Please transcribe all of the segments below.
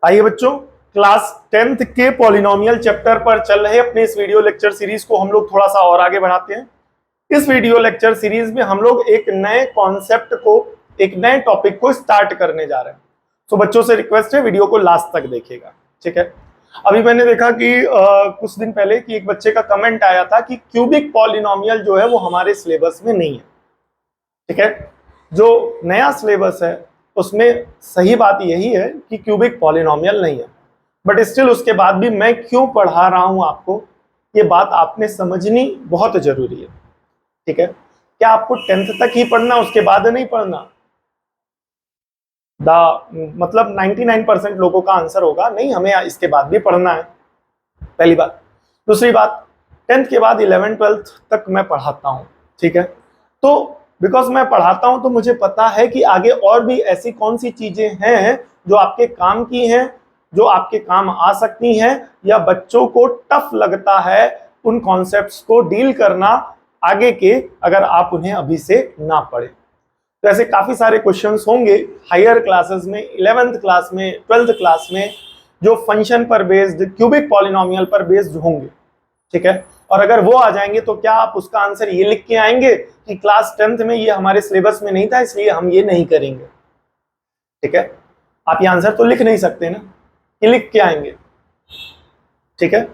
आइए बच्चों, class 10th के पॉलिनोमियल चैप्टर पर चल रहे अपने इस वीडियो लेक्चर सीरीज को हम लोग थोड़ा सा और आगे बढ़ाते हैं। इस वीडियो लेक्चर सीरीज में हम लोग एक नए कॉन्सेप्ट को, एक नए टॉपिक को स्टार्ट करने जा रहे हैं। तो बच्चों से रिक्वेस्ट है वीडियो को लास्ट तक देखिएगा, ठीक है। अभी मैंने देखा कि कुछ दिन पहले कि एक बच्चे का कमेंट आया था कि क्यूबिक पॉलिनोमियल जो है वो हमारे सिलेबस में नहीं है, ठीक है। जो नया सिलेबस है उसमें सही बात यही है कि क्यूबिक पॉलिनोमियल नहीं है, बट स्टिल उसके बाद भी मैं क्यों पढ़ा रहा हूं आपको, ये बात आपने समझनी बहुत जरूरी है, ठीक है। क्या आपको 10th तक ही पढ़ना, उसके बाद नहीं पढ़ना? मतलब 99% लोगों का आंसर होगा नहीं, हमें इसके बाद भी पढ़ना है, पहली बात। दूसरी बात, 10th के बाद 11th 12th तक मैं पढ़ाता हूं, ठीक है। तो बिकॉज मैं पढ़ाता हूं तो मुझे पता है कि आगे और भी ऐसी कौन सी चीजें हैं जो आपके काम की हैं, जो आपके काम आ सकती हैं, या बच्चों को टफ लगता है उन कॉन्सेप्ट्स को डील करना आगे के, अगर आप उन्हें अभी से ना पढ़े। तो ऐसे काफी सारे क्वेश्चंस होंगे हायर क्लासेस में, 11th क्लास में, 12th क्लास में, जो फंक्शन पर बेस्ड, क्यूबिक पॉलिनोमियल पर बेस्ड होंगे, ठीक है। और अगर वो आ जाएंगे तो क्या आप उसका आंसर ये लिख के आएंगे कि क्लास 10th में ये हमारे सिलेबस में नहीं था इसलिए हम ये नहीं करेंगे, ठीक है। आप ये आंसर तो लिख नहीं सकते ना कि लिख के आएंगे, ठीक है।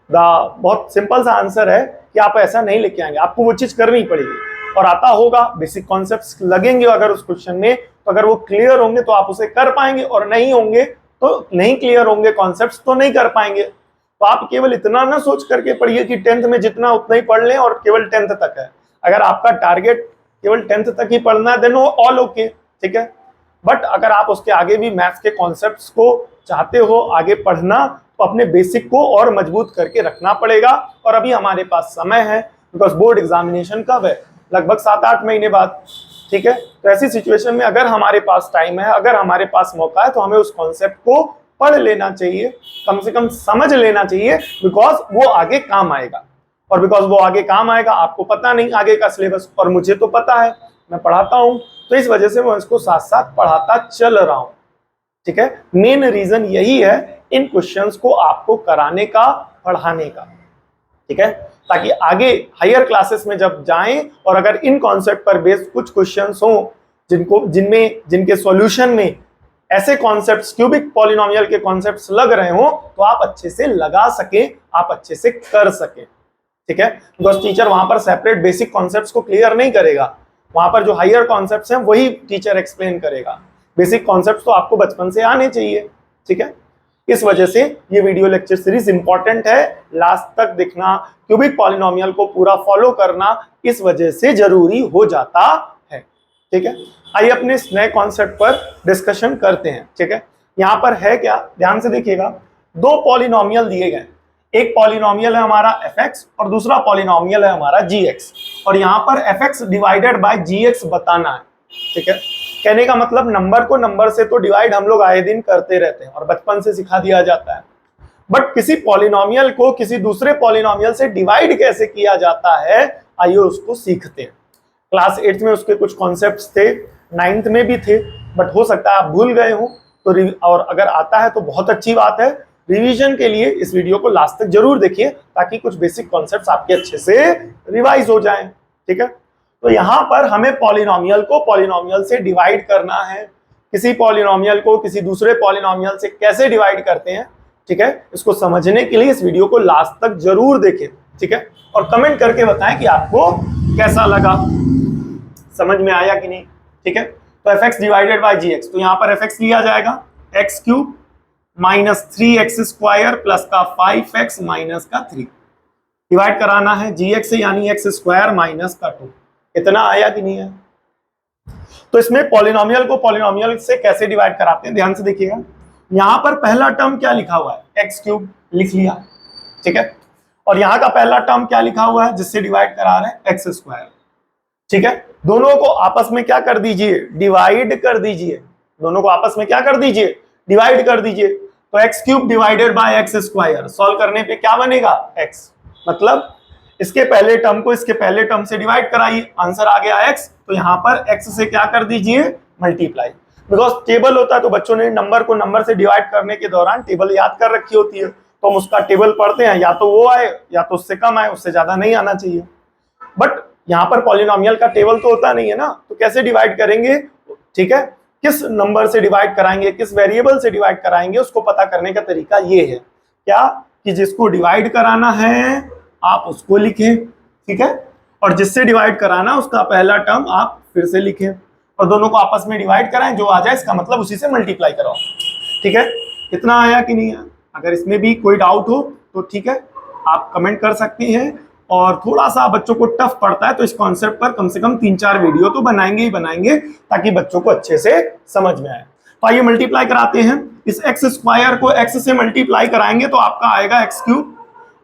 बहुत सिंपल सा आंसर है कि आप ऐसा नहीं लिख के आएंगे, आपको वो चीज करनी पड़ेगी। और आता होगा, बेसिक कॉन्सेप्ट्स लगेंगे अगर उस क्वेश्चन में, तो अगर वो क्लियर होंगे तो आप उसे कर पाएंगे, और नहीं होंगे तो नहीं क्लियर होंगे कॉन्सेप्ट्स तो नहीं कर पाएंगे। तो आप केवल इतना ना सोच करके पढ़िए कि 10th में जितना उतना ही पढ़ लें और केवल 10th तक है। अगर आपका टारगेट केवल 10th तक ही पढ़ना है देन ऑल ओके, ठीक है। बट अगर आप उसके आगे भी मैथ्स के कॉन्सेप्ट्स को चाहते हो आगे पढ़ना, तो अपने बेसिक को और मजबूत करके रखना पड़ेगा। और अभी हमारे पास समय है, बिकॉज बोर्ड एग्जामिनेशन कब है? लगभग 7-8 महीने बाद, ठीक है। तो ऐसी सिचुएशन में अगर हमारे पास टाइम है, अगर हमारे पास मौका है, तो हमें उस कॉन्सेप्ट को पढ़ लेना चाहिए, कम से कम समझ लेना चाहिए, बिकॉज वो आगे काम आएगा। और बिकॉज वो आगे काम आएगा, आपको पता नहीं आगे का सिलेबस, और मुझे तो पता है, मैं पढ़ाता हूं, तो इस वजह से मैं इसको साथ साथ पढ़ाता चल रहा हूं, ठीक है। मेन रीजन यही है इन क्वेश्चंस को आपको कराने का, पढ़ाने का, ठीक है, ताकि आगे हायर क्लासेस में जब जाएं और अगर इन कॉन्सेप्ट पर बेस्ड कुछ क्वेश्चंस हो जिनके सॉल्यूशन में ऐसे कॉन्सेप्ट्स, क्यूबिक पॉलिनोमियल के कॉन्सेप्ट्स लग रहे हो, तो आप अच्छे से लगा सके, आप अच्छे से कर सके, ठीक है। बिकॉज टीचर वहां पर सेपरेट बेसिक कॉन्सेप्ट्स को क्लियर नहीं करेगा, वहां पर जो हायर कॉन्सेप्ट्स हैं वही टीचर एक्सप्लेन करेगा। बेसिक कॉन्सेप्ट्स तो आपको बचपन से आने चाहिए, ठीक है। इस वजह से ये वीडियो लेक्चर सीरीज इंपॉर्टेंट है, लास्ट तक देखना, क्यूबिक पॉलिनोमियल को पूरा फॉलो करना इस वजह से जरूरी हो जाता है, ठीक है। आइए अपने इस नए कॉन्सेप्ट पर डिस्कशन करते हैं, ठीक है। यहाँ पर है क्या, ध्यान से देखिएगा, दो पॉलिनोमियल दिए गए, एक पॉलिनोमियल है हमारा fx और दूसरा पॉलिनोमियल है हमारा gx, और यहाँ पर fx डिवाइडेड बाय gx बताना है, ठीक है। कहने का मतलब नंबर को नंबर से तो डिवाइड हम लोग आए दिन करते रहते हैं और बचपन से सिखा दिया जाता है, बट किसी पॉलिनोमियल को किसी दूसरे पॉलिनोमियल से डिवाइड कैसे किया जाता है, आइए उसको सीखते हैं। क्लास 8th में उसके कुछ कॉन्सेप्ट्स थे, 9th में भी थे, बट हो सकता है आप भूल गए हो, तो और अगर आता है तो बहुत अच्छी बात है। रिवीजन के लिए इस वीडियो को लास्ट तक जरूर देखिए, ताकि कुछ बेसिक कॉन्सेप्ट्स आपके अच्छे से रिवाइज हो जाएं, ठीक है। तो यहाँ पर हमें पॉलिनोमियल को पॉलिनोमियल से डिवाइड करना है। किसी पॉलिनोमियल को किसी दूसरे पॉलिनोमियल से कैसे डिवाइड करते हैं, ठीक है, इसको समझने के लिए इस वीडियो को लास्ट तक जरूर देखें, ठीक है। और कमेंट करके बताएं कि आपको कैसा लगा, समझ में आया कि नहीं, ठीक है। तो fx डिवाइडेड बाय gx, तो यहाँ पर fx लिया जाएगा x cube minus 3x square plus का 5x माइनस का 3, डिवाइड कराना है gx से, यानी x स्क्वायर माइनस का 2। इतना आया कि नहीं है? तो इसमें पॉलिनोमियल को पॉलिनोमियल से कैसे डिवाइड कराते हैं, ध्यान से देखिएगा। यहां पर पहला टर्म क्या लिखा हुआ है, x क्यूब लिख लिया, ठीक है। और यहां का पहला टर्म क्या लिखा हुआ है जिससे डिवाइड करा रहे हैं, x स्क्वायर, ठीक है। दोनों को आपस में क्या कर दीजिए, डिवाइड कर दीजिए, दोनों को आपस में क्या कर दीजिए, डिवाइड कर दीजिए। तो x cube divided by x square, solve करने पे क्या बनेगा, x, मतलब इसके पहले टर्म को इसके पहले टर्म से डिवाइड कराइए, आंसर आ गया x, तो यहां पर x से क्या कर दीजिए, मल्टीप्लाई। बिकॉज टेबल होता है तो बच्चों ने नंबर को नंबर से डिवाइड करने के दौरान टेबल याद कर रखी होती है, तो हम उसका टेबल पढ़ते हैं, या तो वो आए या तो उससे कम आए, उससे ज्यादा नहीं आना चाहिए। बट यहाँ पर पॉलिनोमियल का टेबल तो होता नहीं है ना, तो कैसे डिवाइड करेंगे, ठीक है, किस नंबर से डिवाइड कराएंगे, किस वेरिएबल से डिवाइड कराएंगे, उसको पता करने का तरीका ये है क्या, कि जिसको डिवाइड कराना है आप उसको लिखें, ठीक है, और जिससे डिवाइड कराना उसका पहला टर्म आप फिर से लिखें, और दोनों को आपस में डिवाइड कराएं, जो आ जाए इसका मतलब उसी से मल्टीप्लाई कराओ। ठीक है, इतना आया कि नहीं आया? अगर इसमें भी कोई डाउट हो तो ठीक है, आप कमेंट कर सकते हैं। और थोड़ा सा बच्चों को टफ पड़ता है तो इस कॉन्सेप्ट पर कम से कम 3-4 वीडियो तो बनाएंगे ही बनाएंगे, ताकि बच्चों को अच्छे से समझ में आए। तो आइए मल्टीप्लाई कराते हैं। इस एक्स स्क्वायर को एक्स से मल्टीप्लाई कराएंगे तो आपका आएगा एक्स क्यूब,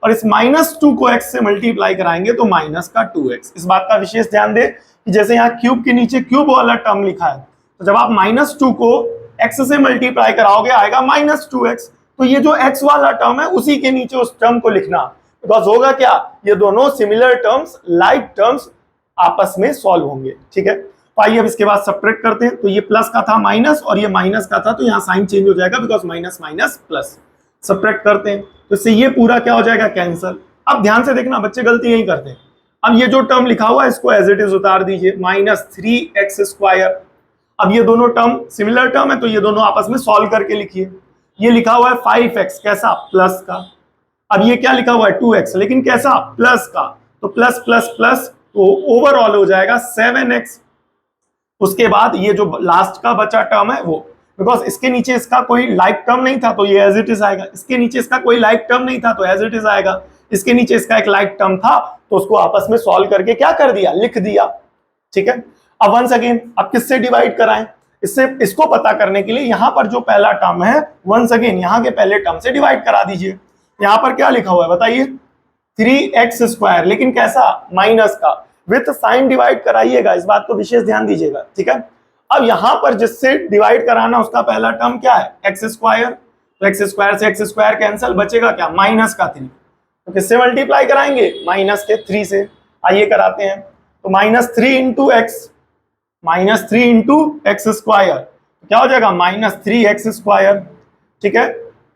और इस -2 को x से मल्टीप्लाई कराएंगे तो माइनस का 2x। इस बात का विशेष ध्यान दें कि जैसे यहाँ क्यूब के नीचे क्यूब वाला टर्म लिखा है, तो जब आप -2 को x से मल्टीप्लाई कराओगे आएगा -2x। तो ये जो x वाला टर्म है उसी के नीचे उस टर्म को लिखना, बिकॉज होगा क्या, ये दोनों सिमिलर टर्म्स, लाइक टर्म्स आपस में सॉल्व होंगे। ठीक है, तो आइए अब इसके बाद सब्ट्रैक्ट करते हैं। तो ये प्लस का था माइनस और ये माइनस का था, तो यहाँ साइन चेंज हो जाएगा because minus minus plus. Subtract करते हैं तो इससे ये पूरा क्या हो जाएगा, कैंसल। अब ध्यान से देखना, बच्चे गलती यही करते हैं। अब ये जो टर्म लिखा हुआ है इसको एज इट इज उतार दीजिए, -3x²। अब ये दोनों टर्म सिमिलर टर्म है तो ये दोनों आपस में सॉल्व करके लिखिए। ये लिखा हुआ है 5x, कैसा, प्लस का। अब ये क्या लिखा हुआ है 2x, लेकिन कैसा, प्लस का। तो प्लस प्लस प्लस, तो ओवरऑल हो जाएगा 7x। उसके बाद ये जो लास्ट का बचा टर्म है वो, बिकॉज इसके नीचे इसका कोई लाइक टर्म नहीं था तो ये एज इट इज आएगा, इसके नीचे इसका कोई लाइक टर्म नहीं था तो एज इट इज आएगा, इसके नीचे इसका एक लाइक टर्म था तो उसको आपस में सॉल्व करके क्या कर दिया, लिख दिया। ठीक है, अब वंस अगेन अब किससे डिवाइड कराएं, इससे, इसको पता करने के लिए यहाँ पर जो पहला टर्म है वंस अगेन यहाँ के पहले टर्म से डिवाइड करा दीजिए। यहाँ पर क्या लिखा हुआ है बताइए, 3x², लेकिन कैसा, माइनस का। विथ साइन डिवाइड कराइएगा, इस बात को विशेष ध्यान दीजिएगा। ठीक है, अब यहां पर जिससे डिवाइड कराना उसका पहला टर्म क्या है, x²। तो x² से x² कैंसिल, बचेगा क्या, -3। तो किससे मल्टीप्लाई कराएंगे, -3 से। आइए कराते हैं। तो -3 × x, -3 × x², क्या हो जाएगा, -3x²। ठीक है,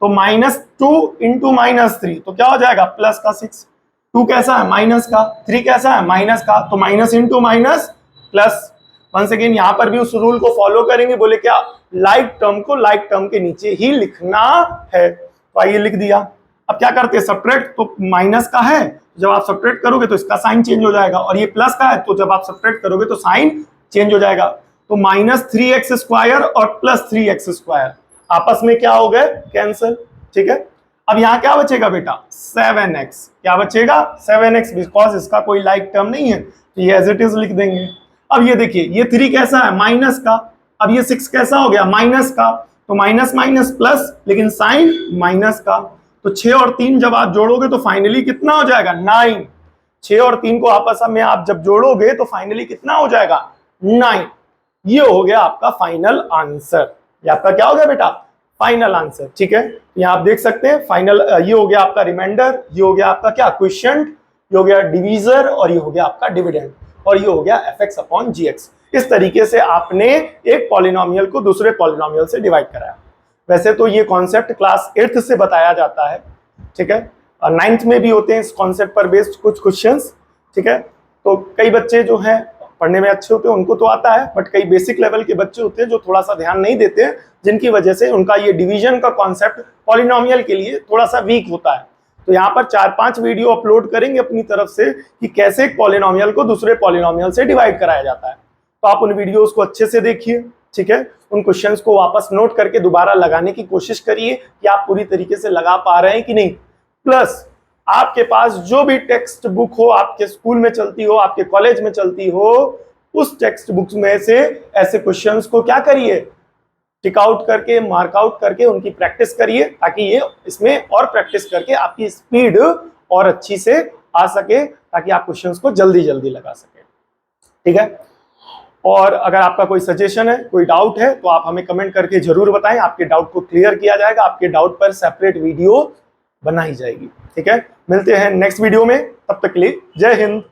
तो -2 × -3, तो क्या हो जाएगा, +6। 2 कैसा है, माइनस का, 3 कैसा है, माइनस का, तो minus into minus plus. Once again यहाँ पर भी उस रूल को फॉलो करेंगे, बोले क्या, लाइक टर्म को लाइक टर्म के नीचे ही लिखना है। तो आइए लिख दिया। अब क्या करते हैं, सब्ट्रैक्ट। तो माइनस का है, जब आप सब्ट्रैक्ट करोगे तो इसका साइन चेंज हो जाएगा, और ये प्लस का है तो जब आप सब्ट्रैक्ट करोगे तो साइन चेंज हो जाएगा। तो -3x² और +3x² आपस में क्या हो गए, कैंसिल। ठीक है, अब यहाँ क्या बचेगा बेटा, 7x। क्या बचेगा, 7x, बिकॉज इसका कोई लाइक टर्म नहीं है तो ये एज इट इज लिख देंगे। अब ये देखिए, ये 3 कैसा है, माइनस का। अब ये 6 कैसा हो गया, माइनस का। तो माइनस माइनस प्लस, लेकिन साइन माइनस का। तो 6 और 3 जब आप जोड़ोगे तो फाइनली कितना हो जाएगा, 9। 6 और 3 को आपस में आप जब जोड़ोगे तो फाइनली कितना हो जाएगा, 9। ये हो गया आपका फाइनल आंसर। ये आपका क्या हो गया बेटा, फाइनल आंसर। ठीक है, यहाँ आप देख सकते हैं फाइनल, ये हो गया आपका रिमाइंडर, ये हो गया आपका क्या, क्वेश्चन, ये हो गया डिवीजर, और ये हो गया आपका डिविडेंड, और ये हो गया fx/gx। इस तरीके से आपने एक पॉलिनोमियल को दूसरे पॉलिनोमियल से डिवाइड कराया। वैसे तो ये कॉन्सेप्ट क्लास 8th से बताया जाता है। ठीक है, 9th में भी होते हैं इस कॉन्सेप्ट पर बेस्ड कुछ क्वेश्चंस। ठीक है, तो कई बच्चे जो हैं पढ़ने में अच्छे होते हैं उनको तो आता है, बट कई बेसिक लेवल के बच्चे होते हैं जो थोड़ा सा ध्यान नहीं देते हैं, जिनकी वजह से उनका ये डिवीजन का कॉन्सेप्ट पॉलिनोमियल के लिए थोड़ा सा वीक होता है। तो यहाँ पर 4-5 वीडियो अपलोड करेंगे अपनी तरफ से कि कैसे एक पॉलिनोमियल को दूसरे पॉलिनोमियल से डिवाइड कराया जाता है। तो आप उन वीडियोस को अच्छे से देखिए। ठीक है, उन क्वेश्चंस को वापस नोट करके दोबारा लगाने की कोशिश करिए कि आप पूरी तरीके से लगा पा रहे हैं कि नहीं। प्लस आपके पास जो भी टेक्स्ट बुक हो, आपके स्कूल में चलती हो, आपके कॉलेज में चलती हो, उस टेक्स्ट बुक्स में से ऐसे क्वेश्चंस को क्या करिए, टिक आउट करके, मार्क आउट करके उनकी प्रैक्टिस करिए, ताकि ये इसमें और प्रैक्टिस करके आपकी स्पीड और अच्छी से आ सके, ताकि आप क्वेश्चंस को जल्दी जल्दी लगा सके। ठीक है, और अगर आपका कोई सजेशन है, कोई डाउट है, तो आप हमें कमेंट करके जरूर बताएं। आपके डाउट को क्लियर किया जाएगा, आपके डाउट पर सेपरेट वीडियो बनाई जाएगी। ठीक है, मिलते हैं नेक्स्ट वीडियो में, तब तक के लिए जय हिंद।